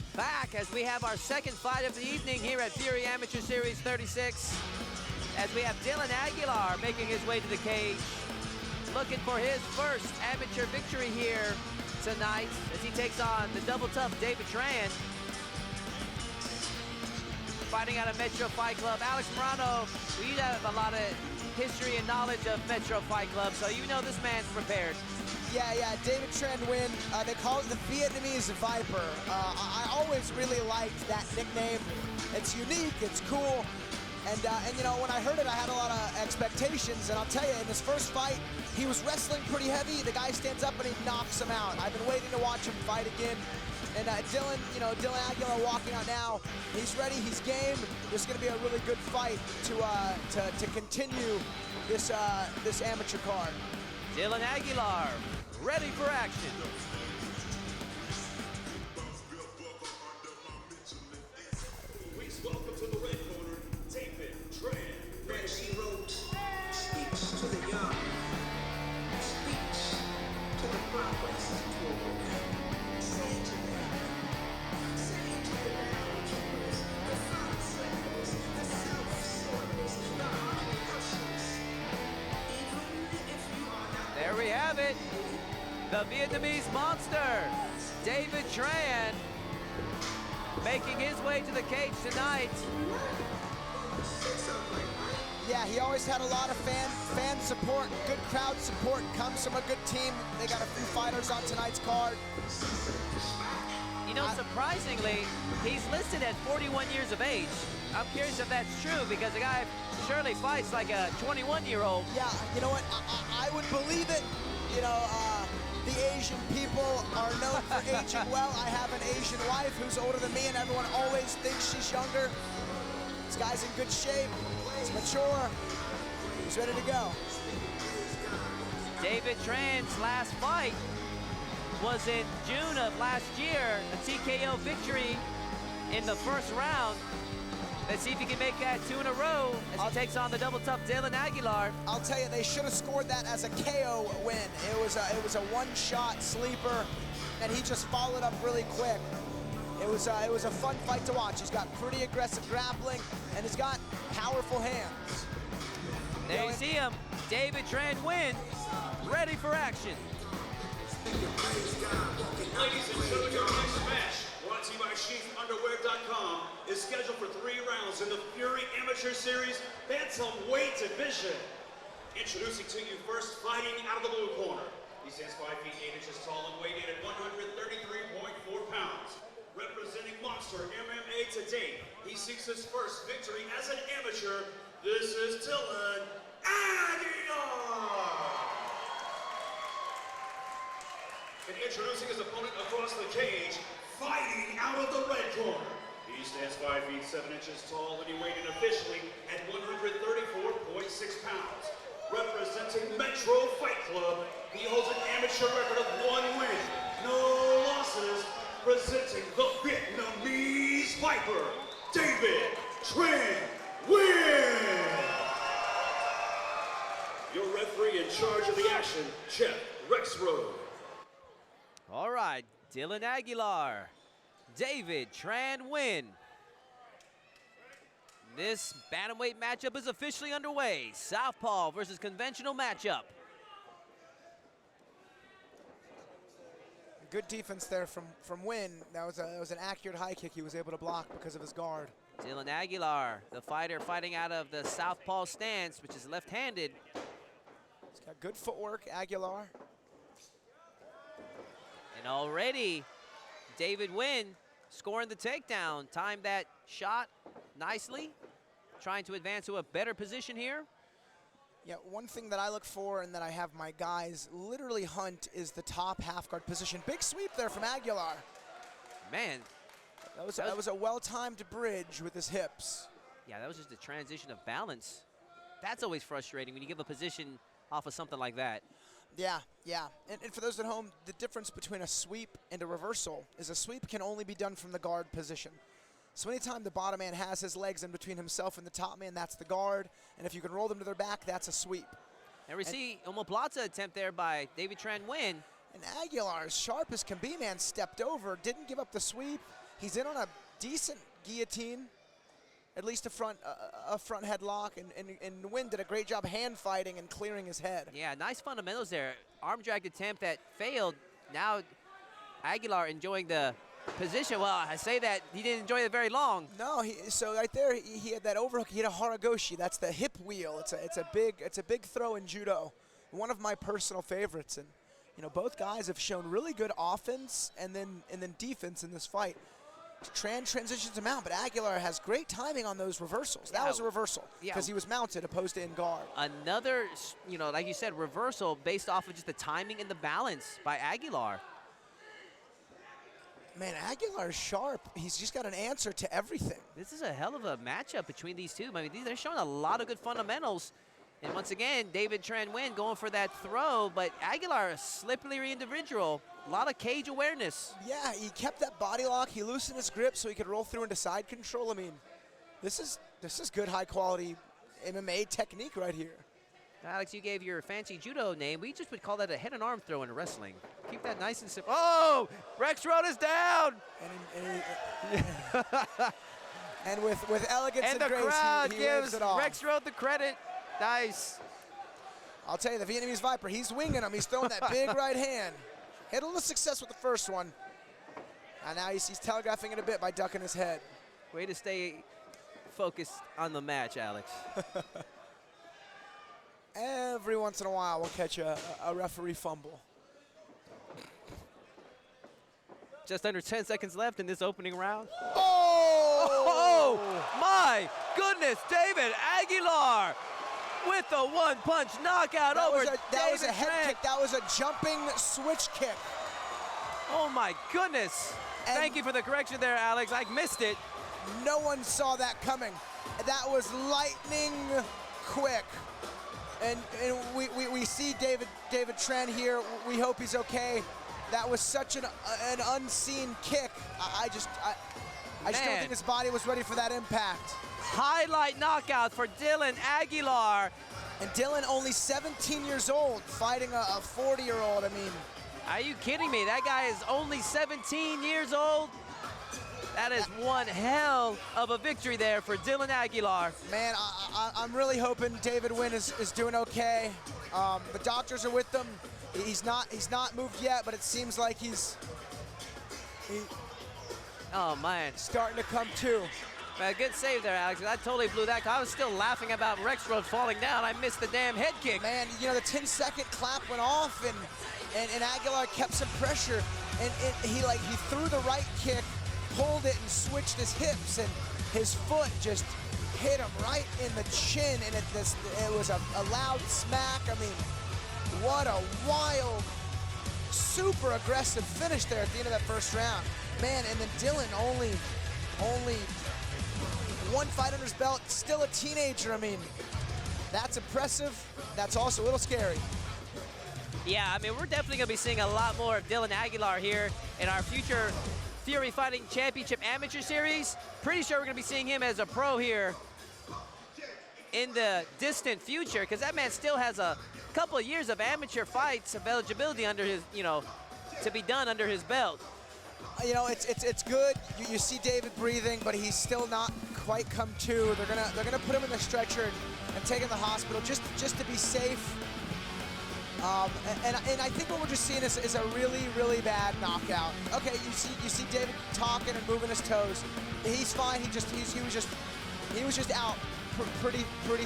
are back as we have our second fight of the evening here at Fury Amateur Series 36. As we have Dylan Aguilar making his way to the cage, looking for his first amateur victory here tonight as he takes on the double tough David Tran. Fighting out of Metro Fight Club. Alex Morono, we have a lot of history and knowledge of Metro Fight Club, so you know this man's prepared. Yeah, David Tran Nguyen, they call it the Vietnamese Viper. I always really liked that nickname. It's unique, it's cool, and you know, when I heard it, I had a lot of expectations, and I'll tell you, in his first fight, he was wrestling pretty heavy. The guy stands up and he knocks him out. I've been waiting to watch him fight again. And Dylan Aguilar walking out now. He's ready, he's game. This is gonna be a really good fight to continue this amateur card. Dylan Aguilar, ready for action. Please welcome to the red corner, David Tran. Man, she wrote speech to the young, speech to the progress toward. Say it to them, say it to the downkeepers, the front slaves, the self-sorters, the army ushers. Even if you are not. There we have it. The Vietnamese monster, David Tran, making his way to the cage tonight. Yeah, he always had a lot of fan support, good crowd support, comes from a good team. They got a few fighters on tonight's card. You know, surprisingly, he's listed at 41 years of age. I'm curious if that's true, because the guy surely fights like a 21-year-old. Yeah, you know what, I would believe it. You know, the Asian people are known for aging well. I have an Asian wife who's older than me, and everyone always thinks she's younger. This guy's in good shape. He's mature. He's ready to go. David Tran's last fight was in June of last year, a TKO victory in the first round. Let's see if he can make that 2 in a row as he takes on the double tough Dylan Aguilar. I'll tell you, they should have scored that as a KO win. It was a one-shot sleeper, and he just followed up really quick. It was a fun fight to watch. He's got pretty aggressive grappling, and he's got powerful hands. There you see him, David Tran Nguyen, ready for action. Ladies and gentlemen, your next match, brought to you by SheathUnderwear.com, is scheduled for 3 rounds in the Fury Amateur Series Bantamweight Division. Introducing to you first, fighting out of the blue corner. He stands 5 feet 8 inches tall and weighed in at 133.4 pounds. Representing Monster MMA to date, he seeks his first victory as an amateur. This is Dylan Aguilar. And introducing his opponent across the cage, fighting out of the red corner. He stands 5 feet 7 inches tall and he weighed in officially at 134.6 pounds. Representing Metro Fight Club, he holds an amateur record of 1 win, no losses. Presenting the Vietnamese Viper, David Tran Nguyen. Your referee in charge of the action, Chef Rexroad. All right, Dylan Aguilar, David Tran Nguyen. This bantamweight matchup is officially underway. Southpaw versus conventional matchup. Good defense there from Nguyen. That was an accurate high kick he was able to block because of his guard. Dylan Aguilar, the fighter fighting out of the southpaw stance, which is left-handed. He's got good footwork, Aguilar. And already, David Nguyen scoring the takedown. Timed that shot nicely, trying to advance to a better position here. Yeah, one thing that I look for and that I have my guys literally hunt is the top half guard position. Big sweep there from Aguilar. Man. That was a well-timed bridge with his hips. Yeah, that was just a transition of balance. That's always frustrating when you give a position off of something like that. Yeah. And for those at home, the difference between a sweep and a reversal is a sweep can only be done from the guard position. So anytime the bottom man has his legs in between himself and the top man, that's the guard. And if you can roll them to their back, that's a sweep. And we see omoplata attempt there by David Tran Nguyen. And Aguilar, as sharp as can be, man, stepped over, didn't give up the sweep. He's in on a decent guillotine, at least a front headlock, and Nguyen did a great job hand fighting and clearing his head. Yeah, nice fundamentals there. Arm drag attempt that failed. Now Aguilar enjoying the position. Well, I say that he didn't enjoy it very long. No, so right there he had that overhook. He had a haragoshi. That's the hip wheel. It's a big throw in judo. One of my personal favorites. And you know, both guys have shown really good offense and then defense in this fight. Tran transitions him out, but Aguilar has great timing on those reversals. That was a reversal because he was mounted opposed to in guard. Another, you know, like you said, reversal based off of just the timing and the balance by Aguilar. Man, Aguilar's sharp. He's just got an answer to everything. This is a hell of a matchup between these two. I mean, they're showing a lot of good fundamentals. And once again, David Tran Nguyen going for that throw, but Aguilar, a slippery individual. A lot of cage awareness. Yeah, he kept that body lock. He loosened his grip so he could roll through into side control. I mean, this is good high quality MMA technique right here. Alex, you gave your fancy judo name. We just would call that a head and arm throw in wrestling. Keep that nice and simple. Oh, Rex Road is down. And with elegance and the grace, crowd he gives it all. Rex Road the credit. Nice. I'll tell you, the Vietnamese Viper, he's winging him. He's throwing that big right hand. Had a little success with the first one. And now he's telegraphing it a bit by ducking his head. Way to stay focused on the match, Alex. Every once in a while, we'll catch a referee fumble. Just under 10 seconds left in this opening round. Oh! Oh, my goodness, David Aguilar with the one-punch knockout over that David was a head Tran. kick. That was a jumping switch kick. Oh, my goodness. And thank you for the correction there, Alex. I missed it. No one saw that coming. That was lightning quick. And we see David Tran here. We hope he's okay. That was such an unseen kick. I just don't think his body was ready for that impact. Highlight knockout for Dylan Aguilar. And Dylan only 17 years old, fighting a 40-year-old. I mean, are you kidding me? That guy is only 17 years old. That is one hell of a victory there for Dylan Aguilar. Man, I'm really hoping David Nguyen is doing okay. The doctors are with him. He's not moved yet, but it seems like he's oh man, starting to come to. Man, good save there, Alex. I totally blew that. I was still laughing about Rex Road falling down. I missed the damn head kick. Man, you know, the 10-second clap went off, and Aguilar kept some pressure, and he threw the right kick, pulled it, and switched his hips, and his foot just hit him right in the chin, and it was a loud smack. I mean, what a wild, super aggressive finish there at the end of that first round. Man, and then Dylan only one fight under his belt, still a teenager. I mean, that's impressive. That's also a little scary. Yeah, I mean, we're definitely going to be seeing a lot more of Dylan Aguilar here in our future Fury Fighting Championship Amateur Series. Pretty sure we're going to be seeing him as a pro here in the distant future, because that man still has a couple of years of amateur fights of eligibility under his, you know, to be done under his belt. You know, it's good. You see David breathing, but he's still not quite come to. They're gonna put him in the stretcher and take him to the hospital just to be safe. And I think what we're just seeing is a really bad knockout. Okay, you see David talking and moving his toes. He's fine. He was just out pretty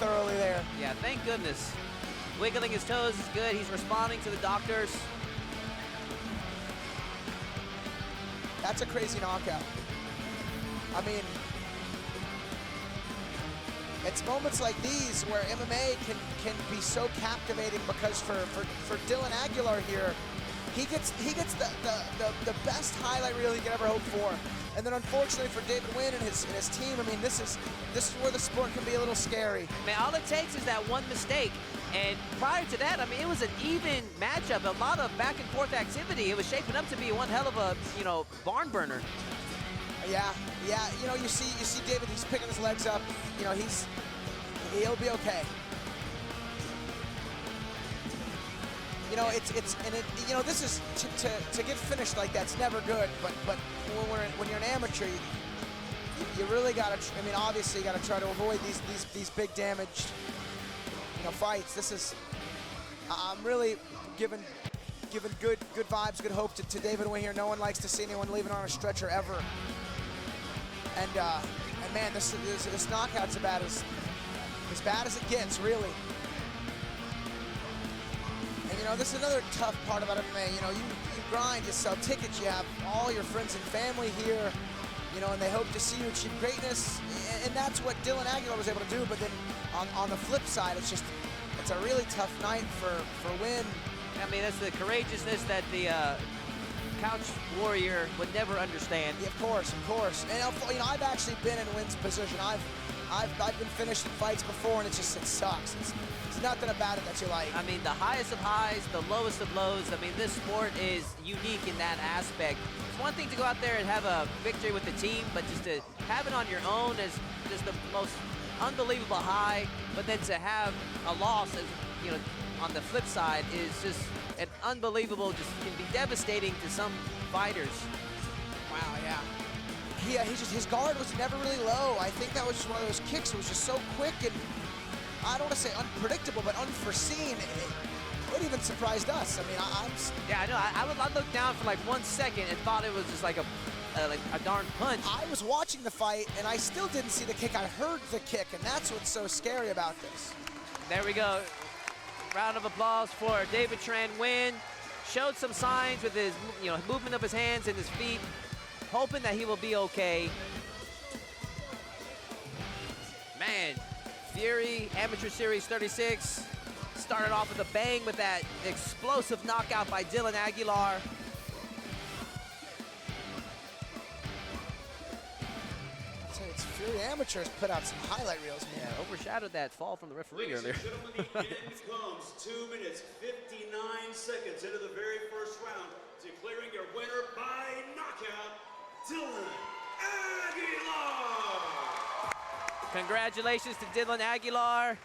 thoroughly there. Yeah, thank goodness. Wiggling his toes is good. He's responding to the doctors. That's a crazy knockout. I mean, it's moments like these where MMA can be so captivating, because for Dylan Aguilar here, he gets the best highlight reel he could ever hope for. And then unfortunately for David Nguyen and his team, I mean, this is where the sport can be a little scary. Man, all it takes is that one mistake. And prior to that, I mean, it was an even matchup, a lot of back and forth activity. It was shaping up to be one hell of a, you know, barn burner. Yeah, you know, you see David, he's picking his legs up. You know, he'll be okay. you know, you know, this is to get finished like that's never good. But when you're an amateur, you really got to. I mean, obviously, you got to try to avoid these big damaged, you know, fights. This is. I'm really giving good vibes, good hope to David Nguyen here. No one likes to see anyone leaving on a stretcher ever. And man, this knockout's about as bad as it gets, really. And you know, this is another tough part about MMA. You know, you grind, you sell tickets, you have all your friends and family here, you know, and they hope to see you achieve greatness. And that's what Dylan Aguilar was able to do. But then on the flip side, it's a really tough night for Nguyen. I mean, that's the courageousness that the couch warrior would never understand. Yeah, of course. And you know, I've actually been in Nguyen's position. I've been finished in fights before, and it sucks. It's nothing about it that you like. I mean, the highest of highs, the lowest of lows. I mean, this sport is unique in that aspect. It's one thing to go out there and have a victory with the team, but just to have it on your own is just the most unbelievable high. But then to have a loss, as you know, on the flip side, is just an unbelievable, just can be devastating to some fighters. Wow, yeah. His guard was never really low. I think that was just one of those kicks that was just so quick and, I don't want to say unpredictable, but unforeseen. It even surprised us. I mean, Yeah, I know. I looked down for like 1 second and thought it was just like a darn punch. I was watching the fight, and I still didn't see the kick. I heard the kick, and that's what's so scary about this. There we go. Round of applause for David Nguyen. Showed some signs with his, you know, movement of his hands and his feet, hoping that he will be okay. Man, Fury Amateur Series 36 started off with a bang with that explosive knockout by Dylan Aguilar. It's Fury Amateurs put out some highlight reels, man. Yeah, overshadowed that fall from the referee Ladies earlier. and gentlemen, the end comes 2 minutes, 59 seconds into the very first round, declaring your winner by knockout, Dylan Aguilar. Congratulations to Dylan Aguilar.